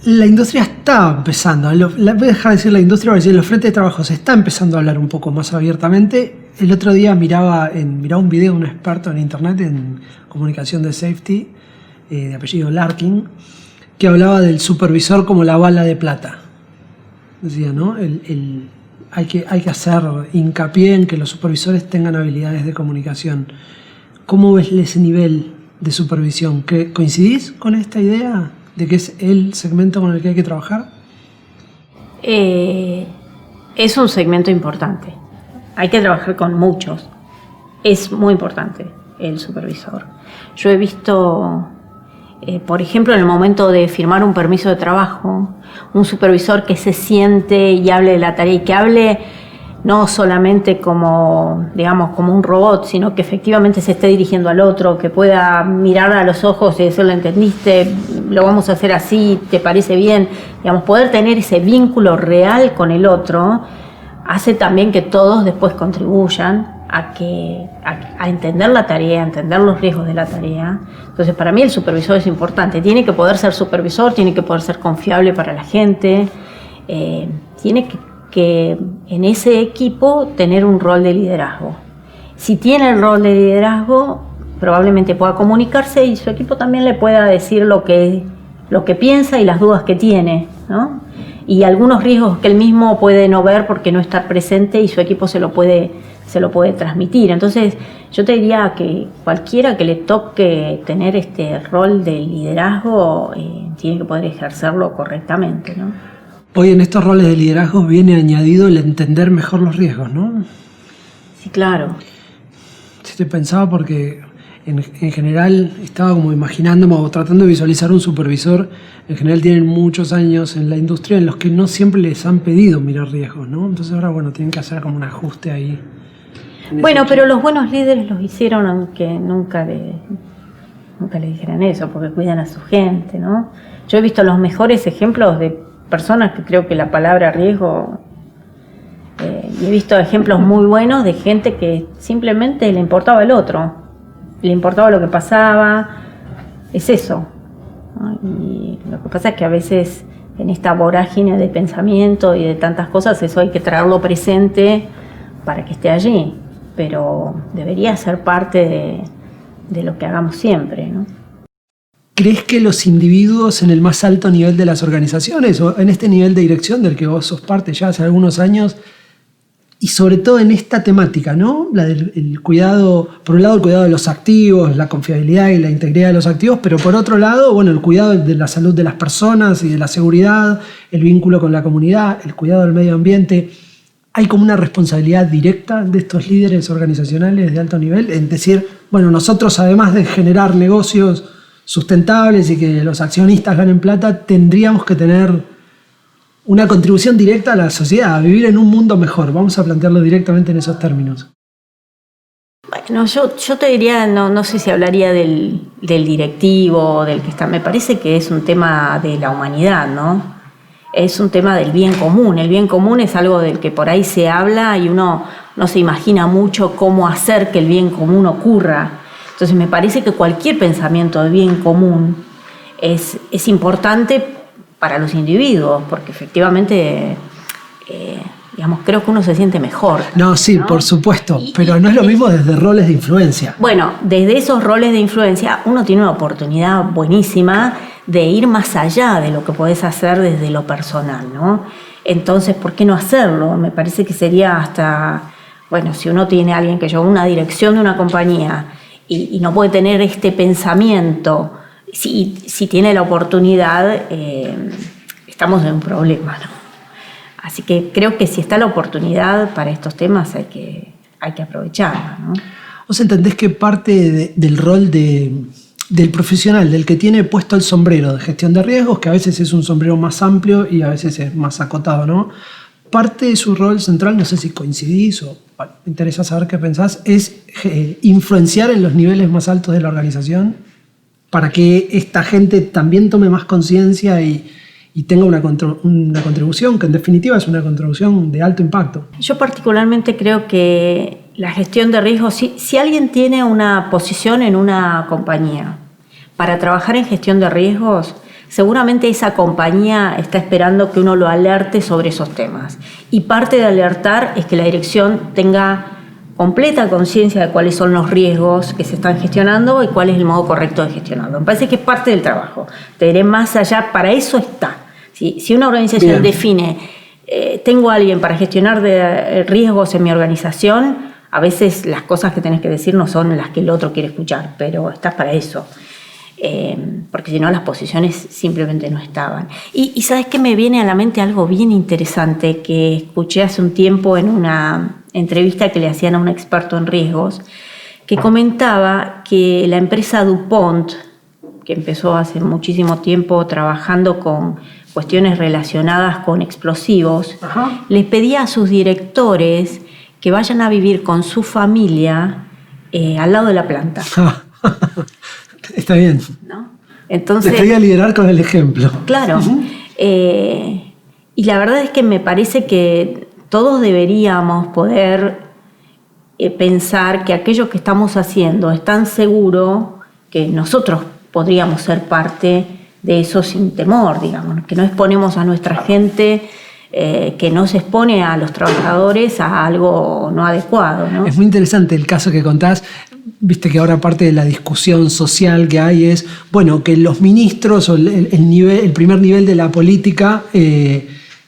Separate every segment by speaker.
Speaker 1: La industria está empezando, voy a dejar de decir la industria, voy a decir los frentes de trabajo, se está empezando a hablar un poco más abiertamente. El otro día miraba un video de un experto en internet en comunicación de safety, de apellido Larkin, que hablaba del supervisor como la bala de plata. Decía, ¿no? Hay que hacer hincapié en que los supervisores tengan habilidades de comunicación. ¿Cómo ves ese nivel de supervisión? ¿Coincidís con esta idea de que es el segmento con el que hay que trabajar?
Speaker 2: Es un segmento importante. Hay que trabajar con muchos. Es muy importante el supervisor. Yo he visto, por ejemplo, en el momento de firmar un permiso de trabajo, un supervisor que se siente y hable de la tarea y que hable no solamente como un robot, sino que efectivamente se esté dirigiendo al otro, que pueda mirar a los ojos y decirle, ¿entendiste? Lo vamos a hacer así, ¿te parece bien? Poder tener ese vínculo real con el otro hace también que todos después contribuyan a entender la tarea, a entender los riesgos de la tarea. Entonces, para mí el supervisor es importante. Tiene que poder ser supervisor, tiene que poder ser confiable para la gente, tiene que en ese equipo tener un rol de liderazgo. Si tiene el rol de liderazgo, probablemente pueda comunicarse y su equipo también le pueda decir lo que piensa y las dudas que tiene, ¿no? Y algunos riesgos que él mismo puede no ver porque no está presente y su equipo se lo puede transmitir. Entonces, yo te diría que cualquiera que le toque tener este rol de liderazgo tiene que poder ejercerlo correctamente, ¿no?
Speaker 1: Hoy en estos roles de liderazgo viene añadido el entender mejor los riesgos, ¿no?
Speaker 2: Sí, claro.
Speaker 1: Sí, te pensaba porque en general estaba como imaginándome o tratando de visualizar un supervisor. En general tienen muchos años en la industria en los que no siempre les han pedido mirar riesgos, ¿no? Entonces ahora, tienen que hacer como un ajuste ahí.
Speaker 2: Bueno, pero los buenos líderes los hicieron aunque nunca le dijeran eso, porque cuidan a su gente, ¿no? Yo he visto los mejores ejemplos de personas que creo que la palabra riesgo, y he visto ejemplos muy buenos de gente que simplemente le importaba el otro, le importaba lo que pasaba, es eso, ¿no? Y lo que pasa es que a veces en esta vorágine de pensamiento y de tantas cosas, eso hay que traerlo presente para que esté allí, pero debería ser parte de lo que hagamos siempre, ¿no?
Speaker 1: ¿Crees que los individuos en el más alto nivel de las organizaciones o en este nivel de dirección del que vos sos parte ya hace algunos años y sobre todo en esta temática, ¿no? La del cuidado, por un lado el cuidado de los activos, la confiabilidad y la integridad de los activos, pero por otro lado, el cuidado de la salud de las personas y de la seguridad, el vínculo con la comunidad, el cuidado del medio ambiente? ¿Hay como una responsabilidad directa de estos líderes organizacionales de alto nivel en decir, nosotros además de generar negocios sustentables y que los accionistas ganen plata, tendríamos que tener una contribución directa a la sociedad, a vivir en un mundo mejor? Vamos a plantearlo directamente en esos términos.
Speaker 2: Bueno, yo te diría, no sé si hablaría del directivo, del que está. Me parece que es un tema de la humanidad, ¿no? Es un tema del bien común. El bien común es algo del que por ahí se habla y uno no se imagina mucho cómo hacer que el bien común ocurra. Entonces me parece que cualquier pensamiento de bien común es importante para los individuos, porque efectivamente, creo que uno se siente mejor.
Speaker 1: No, sí, ¿no? Por supuesto, pero no es lo mismo desde roles de influencia.
Speaker 2: Bueno, desde esos roles de influencia uno tiene una oportunidad buenísima de ir más allá de lo que podés hacer desde lo personal, ¿no? Entonces, ¿por qué no hacerlo? Me parece que sería hasta, si uno tiene a alguien que lleva una dirección de una compañía y no puede tener este pensamiento, si tiene la oportunidad, estamos en un problema, ¿no? Así que creo que si está la oportunidad para estos temas hay que aprovecharla, ¿no?
Speaker 1: ¿Vos entendés que parte del rol de del profesional, del que tiene puesto el sombrero de gestión de riesgos, que a veces es un sombrero más amplio y a veces es más acotado, ¿no? Parte de su rol central, no sé si coincidís o bueno, me interesa saber qué pensás, es influenciar en los niveles más altos de la organización para que esta gente también tome más conciencia y tenga una contribución, que en definitiva es una contribución de alto impacto.
Speaker 2: Yo particularmente creo que la gestión de riesgos, si alguien tiene una posición en una compañía para trabajar en gestión de riesgos, seguramente esa compañía está esperando que uno lo alerte sobre esos temas. Y parte de alertar es que la dirección tenga completa conciencia de cuáles son los riesgos que se están gestionando y cuál es el modo correcto de gestionarlo. Me parece que es parte del trabajo. Te diré más allá, para eso está. Si una organización define, tengo a alguien para gestionar de riesgos en mi organización, a veces las cosas que tenés que decir no son las que el otro quiere escuchar, pero estás para eso. Porque si no las posiciones simplemente no estaban. Y ¿sabes qué? Me viene a la mente algo bien interesante que escuché hace un tiempo en una entrevista que le hacían a un experto en riesgos, que comentaba que la empresa DuPont, que empezó hace muchísimo tiempo trabajando con cuestiones relacionadas con explosivos, les pedía a sus directores que vayan a vivir con su familia al lado de la planta.
Speaker 1: Está bien.
Speaker 2: ¿No? Entonces,
Speaker 1: les pedía liderar con el ejemplo.
Speaker 2: Claro. Y la verdad es que me parece que todos deberíamos poder pensar que aquello que estamos haciendo es tan seguro que nosotros podríamos ser parte de eso sin temor, digamos, que no exponemos a nuestra gente, que no se expone a los trabajadores a algo no adecuado, ¿no?
Speaker 1: Es muy interesante el caso que contás. Viste que ahora parte de la discusión social que hay es, bueno, que los ministros o el primer nivel de la política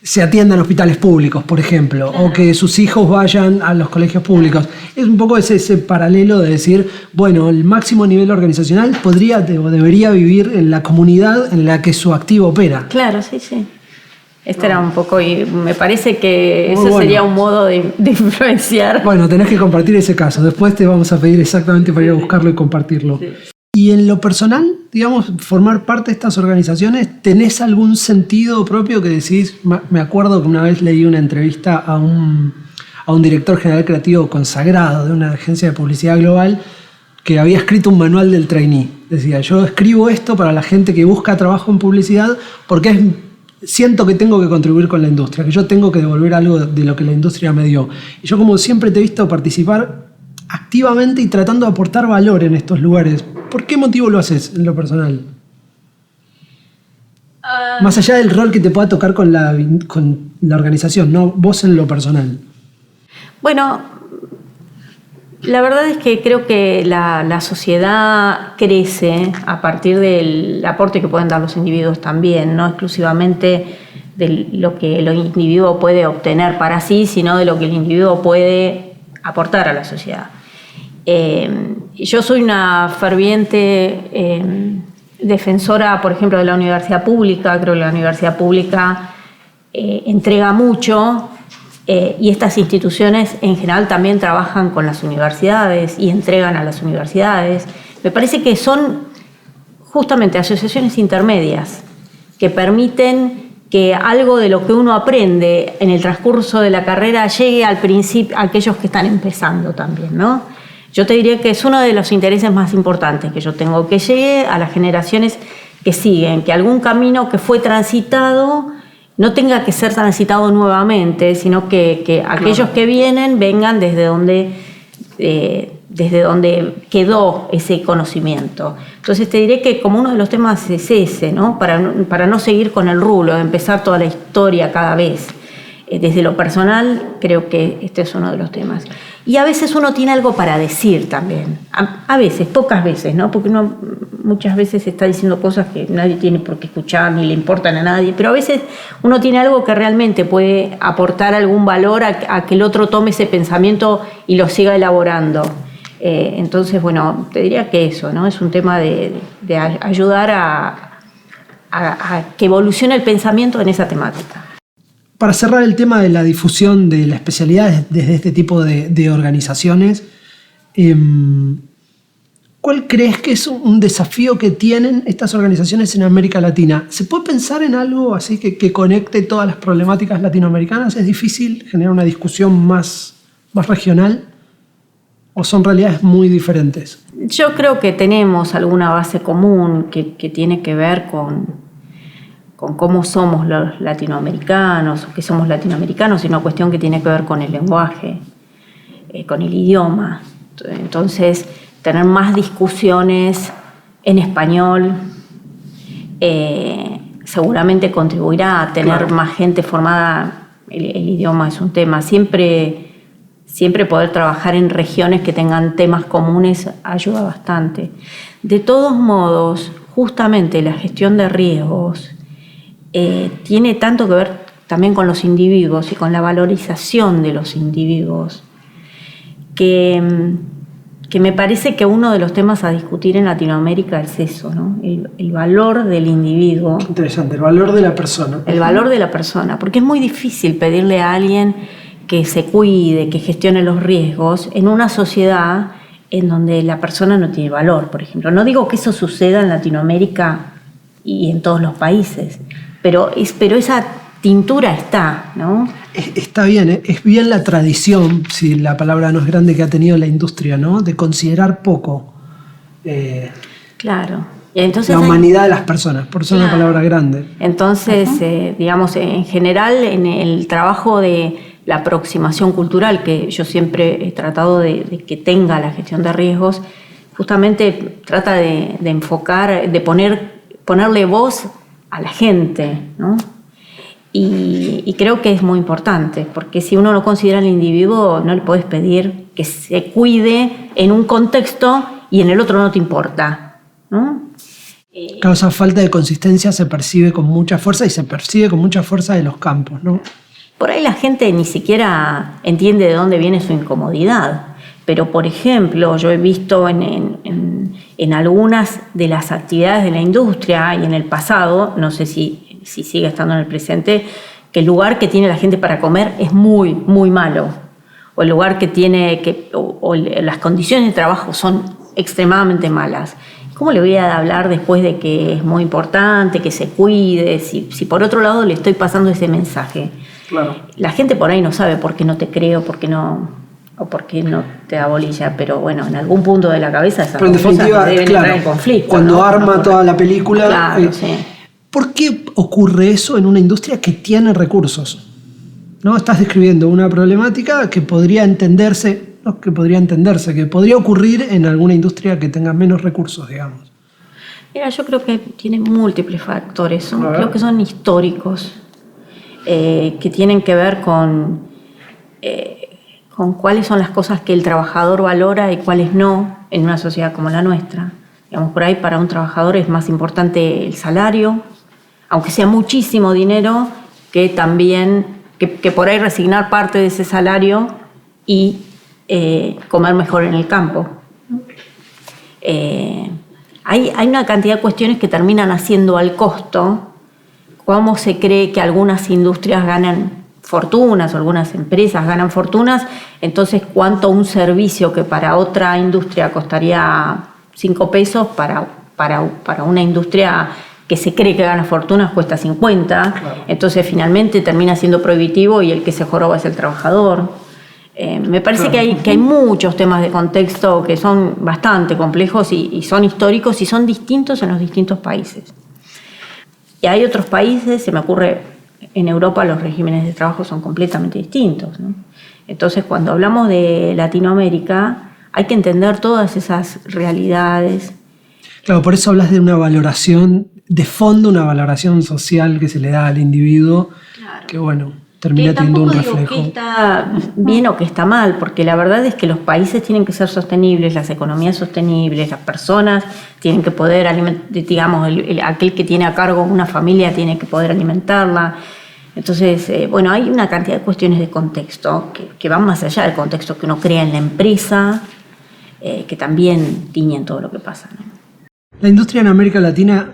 Speaker 1: se atiendan a hospitales públicos, por ejemplo, o que sus hijos vayan a los colegios públicos. Es un poco ese paralelo de decir, bueno, el máximo nivel organizacional podría o debería vivir en la comunidad en la que su activo opera.
Speaker 2: Claro, sí. Era un poco, y me parece que eso sería un modo de influenciar.
Speaker 1: Bueno, tenés que compartir ese caso. Después te vamos a pedir exactamente para ir a buscarlo y compartirlo. Sí. Y en lo personal, digamos, formar parte de estas organizaciones, ¿tenés algún sentido propio que decís? Me acuerdo que una vez leí una entrevista a un director general creativo consagrado de una agencia de publicidad global que había escrito un manual del trainee. Decía, yo escribo esto para la gente que busca trabajo en publicidad porque siento que tengo que contribuir con la industria, que yo tengo que devolver algo de lo que la industria me dio. Y yo, como siempre te he visto participar activamente y tratando de aportar valor en estos lugares. ¿Por qué motivo lo haces en lo personal? Más allá del rol que te pueda tocar con la organización, ¿no? Vos en lo personal.
Speaker 2: Bueno, la verdad es que creo que la sociedad crece a partir del aporte que pueden dar los individuos también, no exclusivamente de lo que el individuo puede obtener para sí, sino de lo que el individuo puede aportar a la sociedad. Yo soy una ferviente defensora, por ejemplo, de la universidad pública. Creo que la universidad pública entrega mucho. Y estas instituciones en general también trabajan con las universidades y entregan a las universidades. Me parece que son justamente asociaciones intermedias que permiten que algo de lo que uno aprende en el transcurso de la carrera llegue al principio a aquellos que están empezando también, ¿no? Yo te diría que es uno de los intereses más importantes que yo tengo, que llegue a las generaciones que siguen, que algún camino que fue transitado no tenga que ser transitado nuevamente, sino que aquellos que vienen vengan desde donde quedó ese conocimiento. Entonces te diré que como uno de los temas es ese, ¿no? Para no seguir con el rulo, empezar toda la historia cada vez. Desde lo personal, creo que este es uno de los temas. Y a veces uno tiene algo para decir también. A veces, pocas veces, ¿no? Porque uno muchas veces está diciendo cosas que nadie tiene por qué escuchar, ni le importan a nadie. Pero a veces uno tiene algo que realmente puede aportar algún valor a que el otro tome ese pensamiento y lo siga elaborando. Entonces, bueno, te diría que eso, ¿no? Es un tema de ayudar a que evolucione el pensamiento en esa temática.
Speaker 1: Para cerrar el tema de la difusión de la especialidad desde este tipo de organizaciones, ¿Cuál crees que es un desafío que tienen estas organizaciones en América Latina? ¿Se puede pensar en algo así que conecte todas las problemáticas latinoamericanas? ¿Es difícil generar una discusión más regional? ¿O son realidades muy diferentes?
Speaker 2: Yo creo que tenemos alguna base común que tiene que ver con cómo somos los latinoamericanos, o que somos latinoamericanos, y una cuestión que tiene que ver con el lenguaje, con el idioma. Entonces, tener más discusiones en español seguramente contribuirá a tener más gente formada. El idioma es un tema. Siempre poder trabajar en regiones que tengan temas comunes ayuda bastante. De todos modos, justamente la gestión de riesgos tiene tanto que ver también con los individuos y con la valorización de los individuos, que me parece que uno de los temas a discutir en Latinoamérica es eso, ¿no? El valor del individuo.
Speaker 1: Interesante, el valor de la persona.
Speaker 2: El valor de la persona, porque es muy difícil pedirle a alguien que se cuide, que gestione los riesgos en una sociedad en donde la persona no tiene valor, por ejemplo. No digo que eso suceda en Latinoamérica y en todos los países, pero esa tintura está, ¿no?
Speaker 1: Está bien, es bien la tradición, si la palabra no es grande, que ha tenido la industria, ¿no? De considerar poco
Speaker 2: claro. Y entonces
Speaker 1: la humanidad de las personas, por eso es una palabra grande.
Speaker 2: Entonces, digamos, en general, en el trabajo de la aproximación cultural, que yo siempre he tratado de que tenga la gestión de riesgos, justamente trata de enfocar, de ponerle voz a la gente, ¿no? Y creo que es muy importante, porque si uno no considera al individuo, no le puedes pedir que se cuide en un contexto y en el otro no te importa, ¿no?
Speaker 1: Claro, esa falta de consistencia se percibe con mucha fuerza, y se percibe con mucha fuerza de los campos, ¿no?
Speaker 2: Por ahí la gente ni siquiera entiende de dónde viene su incomodidad. Pero, por ejemplo, yo he visto en algunas de las actividades de la industria y en el pasado, no sé si sigue estando en el presente, que el lugar que tiene la gente para comer es muy, muy malo. O el lugar que tiene, o las condiciones de trabajo son extremadamente malas. ¿Cómo le voy a hablar después de que es muy importante, que se cuide, si por otro lado le estoy pasando ese mensaje?
Speaker 1: Claro.
Speaker 2: La gente por ahí no sabe por qué no te creo, por qué no te da bolilla, pero bueno, en algún punto de la cabeza esas cosas deben entrar en conflicto.
Speaker 1: Cuando arma toda la película.
Speaker 2: Claro, sí.
Speaker 1: ¿Por qué ocurre eso en una industria que tiene recursos? ¿No? Estás describiendo una problemática que podría entenderse, que podría ocurrir en alguna industria que tenga menos recursos, digamos.
Speaker 2: Mira, yo creo que tiene múltiples factores, creo que son históricos, que tienen que ver con cuáles son las cosas que el trabajador valora y cuáles no en una sociedad como la nuestra. Digamos, por ahí para un trabajador es más importante el salario, aunque sea muchísimo dinero, que también que por ahí resignar parte de ese salario y comer mejor en el campo. Hay una cantidad de cuestiones que terminan haciendo al costo cómo se cree que algunas industrias ganan fortunas o algunas empresas ganan fortunas, entonces cuánto un servicio que para otra industria costaría 5 pesos, para una industria que se cree que gana fortunas cuesta 50, claro. Entonces finalmente termina siendo prohibitivo y el que se joroba es el trabajador. Me parece claro. que hay muchos temas de contexto que son bastante complejos y son históricos y son distintos en los distintos países. Y hay otros países, se me ocurre, en Europa los regímenes de trabajo son completamente distintos, ¿no? Entonces, cuando hablamos de Latinoamérica, hay que entender todas esas realidades.
Speaker 1: Claro, por eso hablas de una valoración de fondo, una valoración social que se le da al individuo, claro. Que bueno, termina teniendo un reflejo.
Speaker 2: Digo que está bien o que está mal, porque la verdad es que los países tienen que ser sostenibles, las economías sostenibles, las personas tienen que poder alimentar, digamos, aquel que tiene a cargo una familia tiene que poder alimentarla. Entonces, bueno, hay una cantidad de cuestiones de contexto que van más allá del contexto que uno crea en la empresa, que también tiñen todo lo que pasa, ¿no?
Speaker 1: La industria en América Latina,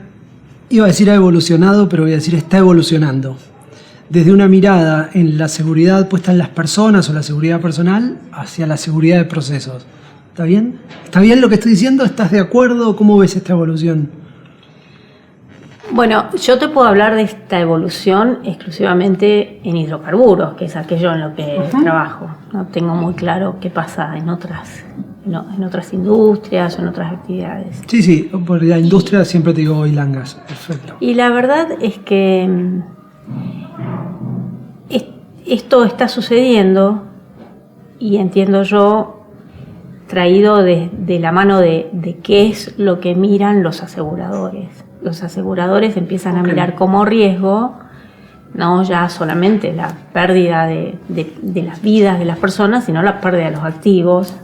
Speaker 1: iba a decir ha evolucionado, pero voy a decir está evolucionando. Desde una mirada en la seguridad puesta en las personas o la seguridad personal hacia la seguridad de procesos. ¿Está bien? ¿Está bien lo que estoy diciendo? ¿Estás de acuerdo? ¿Cómo ves esta evolución?
Speaker 2: Bueno, yo te puedo hablar de esta evolución exclusivamente en hidrocarburos, que es aquello en lo que trabajo. No tengo muy claro qué pasa en otras industrias o en otras actividades.
Speaker 1: Sí, por la industria siempre te digo oil and gas. Perfecto.
Speaker 2: Y la verdad es que esto está sucediendo, y entiendo yo, traído de la mano de qué es lo que miran los aseguradores. Los aseguradores empiezan a mirar como riesgo, no ya solamente la pérdida de las vidas de las personas, sino la pérdida de los activos,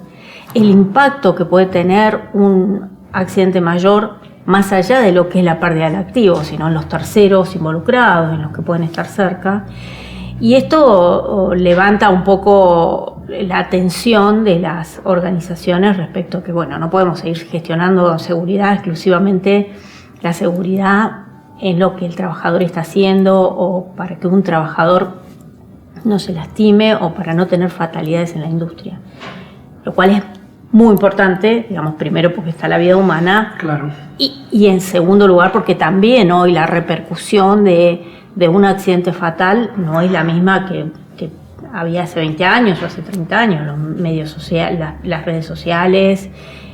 Speaker 2: el impacto que puede tener un accidente mayor, más allá de lo que es la pérdida del activo, sino en los terceros involucrados, en los que pueden estar cerca. Y esto levanta un poco la atención de las organizaciones respecto a que, bueno, no podemos seguir gestionando seguridad exclusivamente la seguridad en lo que el trabajador está haciendo, o para que un trabajador no se lastime, o para no tener fatalidades en la industria. Lo cual es muy importante, digamos, primero porque está la vida humana,
Speaker 1: claro.
Speaker 2: Y en segundo lugar porque también hoy la repercusión de un accidente fatal no es la misma que había hace 20 años o hace 30 años. Los medios sociales, las redes sociales,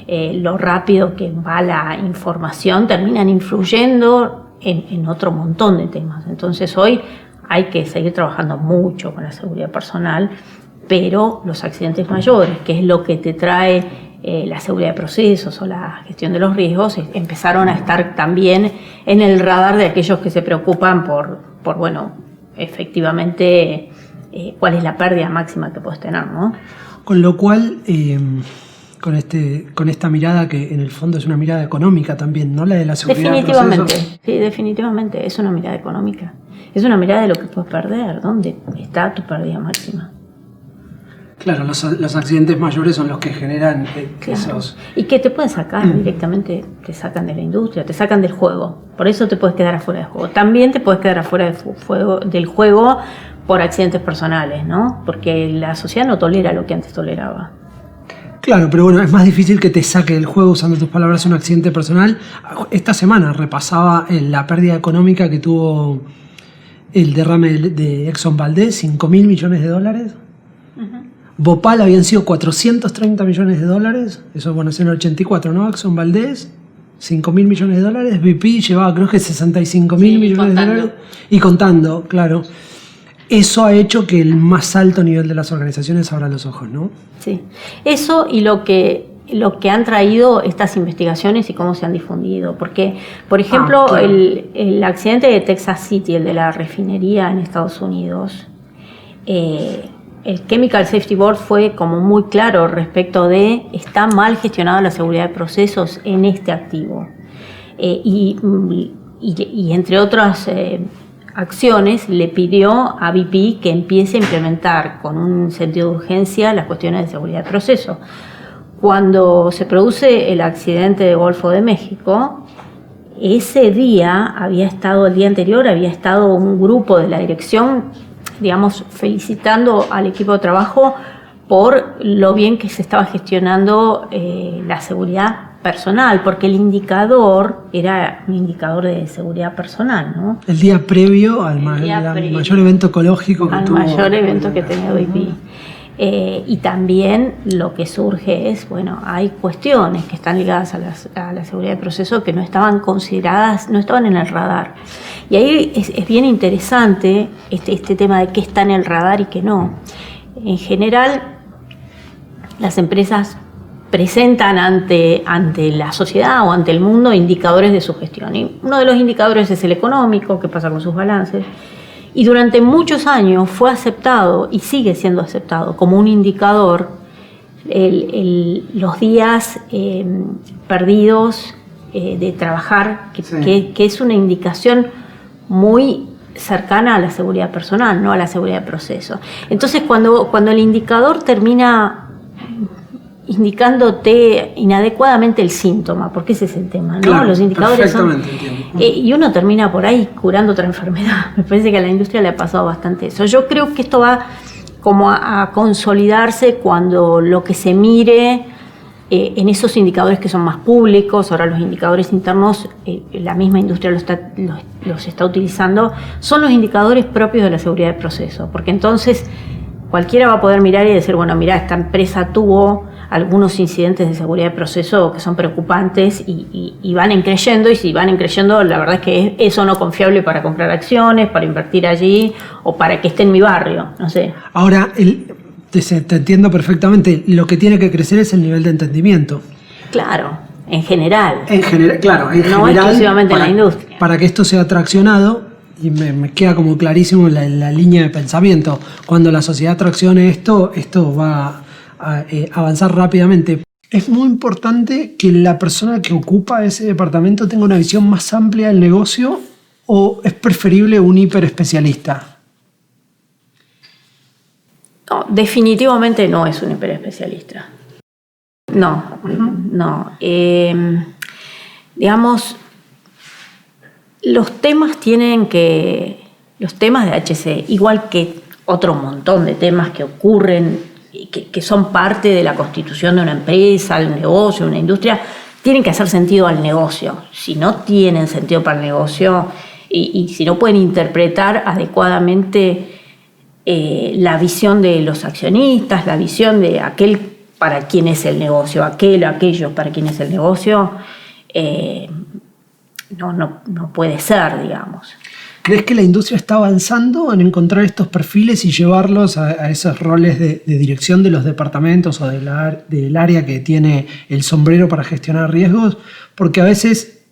Speaker 2: lo rápido que va la información, terminan influyendo en otro montón de temas. Entonces hoy hay que seguir trabajando mucho con la seguridad personal, pero los accidentes mayores, que es lo que te trae la seguridad de procesos o la gestión de los riesgos, empezaron a estar también en el radar de aquellos que se preocupan por bueno, efectivamente, cuál es la pérdida máxima que puedes tener, ¿no?
Speaker 1: Con lo cual, con esta mirada que en el fondo es una mirada económica también, ¿no? La de la seguridad.
Speaker 2: Definitivamente, sí, definitivamente es una mirada económica. Es una mirada de lo que puedes perder, dónde está tu pérdida máxima.
Speaker 1: Claro, los accidentes mayores son los que generan esos...
Speaker 2: Y que te pueden sacar directamente, te sacan de la industria, te sacan del juego. Por eso te puedes quedar afuera del juego. También te puedes quedar afuera del juego por accidentes personales, ¿no? Porque la sociedad no tolera lo que antes toleraba.
Speaker 1: Claro, pero bueno, es más difícil que te saque del juego, usando tus palabras, un accidente personal. Esta semana repasaba la pérdida económica que tuvo el derrame de Exxon Valdez, $5.000 millones. Uh-huh. Bhopal habían sido $430 millones. Eso, bueno, es en el 84, ¿no? Exxon Valdez, $5.000 millones. BP llevaba, creo que $65.000 millones. Y contando, claro. Eso ha hecho que el más alto nivel de las organizaciones abra los ojos, ¿no?
Speaker 2: Sí. Eso y lo que han traído estas investigaciones y cómo se han difundido. Porque, por ejemplo, claro, el accidente de Texas City, el de la refinería en Estados Unidos, el Chemical Safety Board fue como muy claro respecto de está mal gestionada la seguridad de procesos en este activo. Y entre otras acciones le pidió a BP que empiece a implementar con un sentido de urgencia las cuestiones de seguridad de proceso. Cuando se produce el accidente de Golfo de México, ese día el día anterior había estado un grupo de la dirección, digamos, felicitando al equipo de trabajo por lo bien que se estaba gestionando la seguridad personal, porque el indicador era un indicador de seguridad personal, ¿no?
Speaker 1: El día previo al mayor evento ecológico que tuvo.
Speaker 2: Al mayor evento que tenía BP. Y también lo que surge es, bueno, hay cuestiones que están ligadas a la seguridad de proceso que no estaban consideradas, no estaban en el radar. Y ahí es bien interesante este tema de qué está en el radar y qué no. En general, las empresas presentan ante la sociedad o ante el mundo indicadores de su gestión. Y uno de los indicadores es el económico, qué pasa con sus balances. Y durante muchos años fue aceptado y sigue siendo aceptado como un indicador los días perdidos de trabajar, que es una indicación muy cercana a la seguridad personal, no a la seguridad de proceso. Entonces, cuando el indicador termina indicándote inadecuadamente el síntoma, porque ese es el tema, ¿no?
Speaker 1: Claro,
Speaker 2: los indicadores son...
Speaker 1: y
Speaker 2: uno termina por ahí curando otra enfermedad. Me parece que a la industria le ha pasado bastante eso. Yo creo que esto va como a consolidarse cuando lo que se mire en esos indicadores que son más públicos. Ahora los indicadores internos, la misma industria los está utilizando, son los indicadores propios de la seguridad de proceso, porque entonces cualquiera va a poder mirar y decir, bueno, mira, esta empresa tuvo algunos incidentes de seguridad de proceso que son preocupantes y van creciendo, y si van creciendo, la verdad es que es o no confiable para comprar acciones, para invertir allí o para que esté en mi barrio, no sé.
Speaker 1: Ahora, te entiendo perfectamente, lo que tiene que crecer es el nivel de entendimiento.
Speaker 2: Claro, en general.
Speaker 1: Claro, en
Speaker 2: no
Speaker 1: general,
Speaker 2: exclusivamente en la industria.
Speaker 1: Para que esto sea traccionado, y me queda como clarísimo la línea de pensamiento, cuando la sociedad traccione esto va a avanzar rápidamente. Es muy importante que la persona que ocupa ese departamento tenga una visión más amplia del negocio, o es preferible un hiperespecialista.
Speaker 2: No, definitivamente no es un hiperespecialista. No, no. Digamos, los temas de HCE, igual que otro montón de temas que ocurren, que son parte de la constitución de una empresa, de un negocio, de una industria, tienen que hacer sentido al negocio. Si no tienen sentido para el negocio y si no pueden interpretar adecuadamente la visión de los accionistas, la visión de aquel para quien es el negocio, aquellos para quien es el negocio, no puede ser, digamos.
Speaker 1: ¿Crees que la industria está avanzando en encontrar estos perfiles y llevarlos a esos roles de dirección de los departamentos o del área que tiene el sombrero para gestionar riesgos? Porque a veces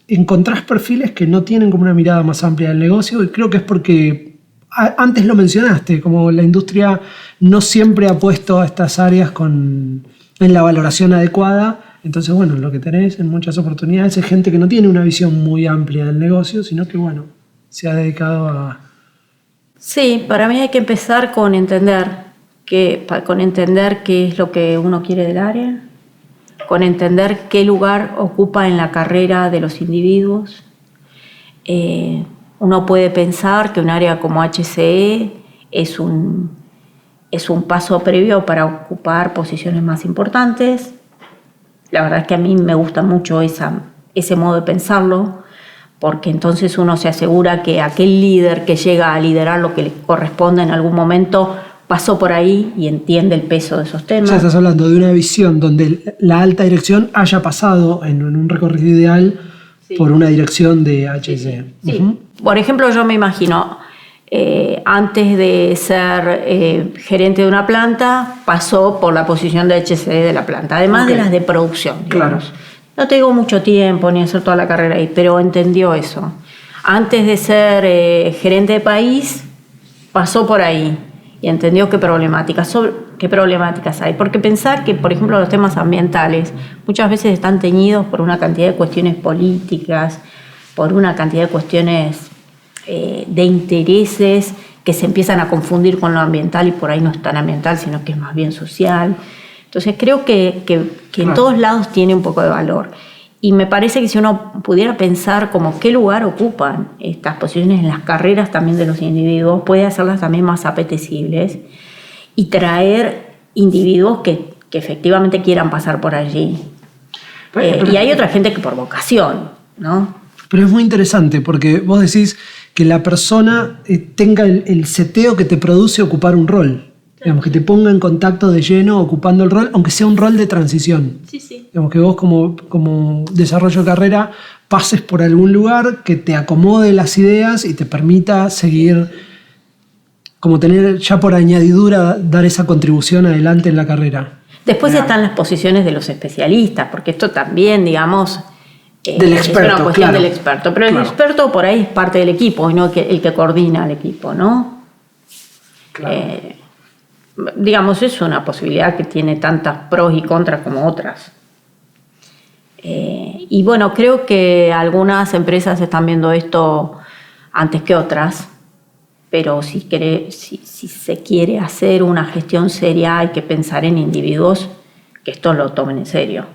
Speaker 1: encontrás perfiles que no tienen como una mirada más amplia del negocio, y creo que es porque, antes lo mencionaste, como la industria no siempre ha puesto a estas áreas en la valoración adecuada. Entonces, bueno, lo que tenés en muchas oportunidades es gente que no tiene una visión muy amplia del negocio, sino que, bueno, se ha dedicado a...
Speaker 2: Sí, para mí hay que empezar con entender qué es lo que uno quiere del área, con entender qué lugar ocupa en la carrera de los individuos. Uno puede pensar que un área como HCE es un paso previo para ocupar posiciones más importantes. La verdad es que a mí me gusta mucho ese modo de pensarlo, porque entonces uno se asegura que aquel líder que llega a liderar lo que le corresponde en algún momento pasó por ahí y entiende el peso de esos temas.
Speaker 1: Ya estás hablando de una visión donde la alta dirección haya pasado en un recorrido ideal, sí, por una dirección de HCE.
Speaker 2: Sí. Uh-huh. Por ejemplo, yo me imagino, antes de ser gerente de una planta, pasó por la posición de HCE de la planta, además de las de producción.
Speaker 1: Claro.
Speaker 2: No tengo mucho tiempo ni hacer toda la carrera ahí, pero entendió eso. Antes de ser gerente de país, pasó por ahí y entendió qué problemáticas hay. Porque pensar que, por ejemplo, los temas ambientales muchas veces están teñidos por una cantidad de cuestiones políticas, por una cantidad de cuestiones de intereses que se empiezan a confundir con lo ambiental, y por ahí no es tan ambiental, sino que es más bien social. Entonces creo que en todos lados tiene un poco de valor. Y me parece que si uno pudiera pensar como qué lugar ocupan estas posiciones en las carreras también de los individuos, puede hacerlas también más apetecibles y traer individuos que efectivamente quieran pasar por allí. Y hay otra gente que por vocación, ¿no?
Speaker 1: Pero es muy interesante porque vos decís que la persona tenga el seteo que te produce ocupar un rol. Digamos, que te ponga en contacto de lleno ocupando el rol, aunque sea un rol de transición.
Speaker 2: Sí.
Speaker 1: Digamos, que vos como desarrollo de carrera pases por algún lugar que te acomode las ideas y te permita seguir, como tener ya por añadidura, dar esa contribución adelante en la carrera.
Speaker 2: Después están las posiciones de los especialistas, porque esto también, digamos,
Speaker 1: del experto,
Speaker 2: es una cuestión,
Speaker 1: claro,
Speaker 2: del experto. Pero el experto por ahí es parte del equipo y no el que coordina al equipo, ¿no?
Speaker 1: Claro.
Speaker 2: Digamos, es una posibilidad que tiene tantas pros y contras como otras. Y bueno, creo que algunas empresas están viendo esto antes que otras, pero si se quiere hacer una gestión seria hay que pensar en individuos que esto lo tomen en serio.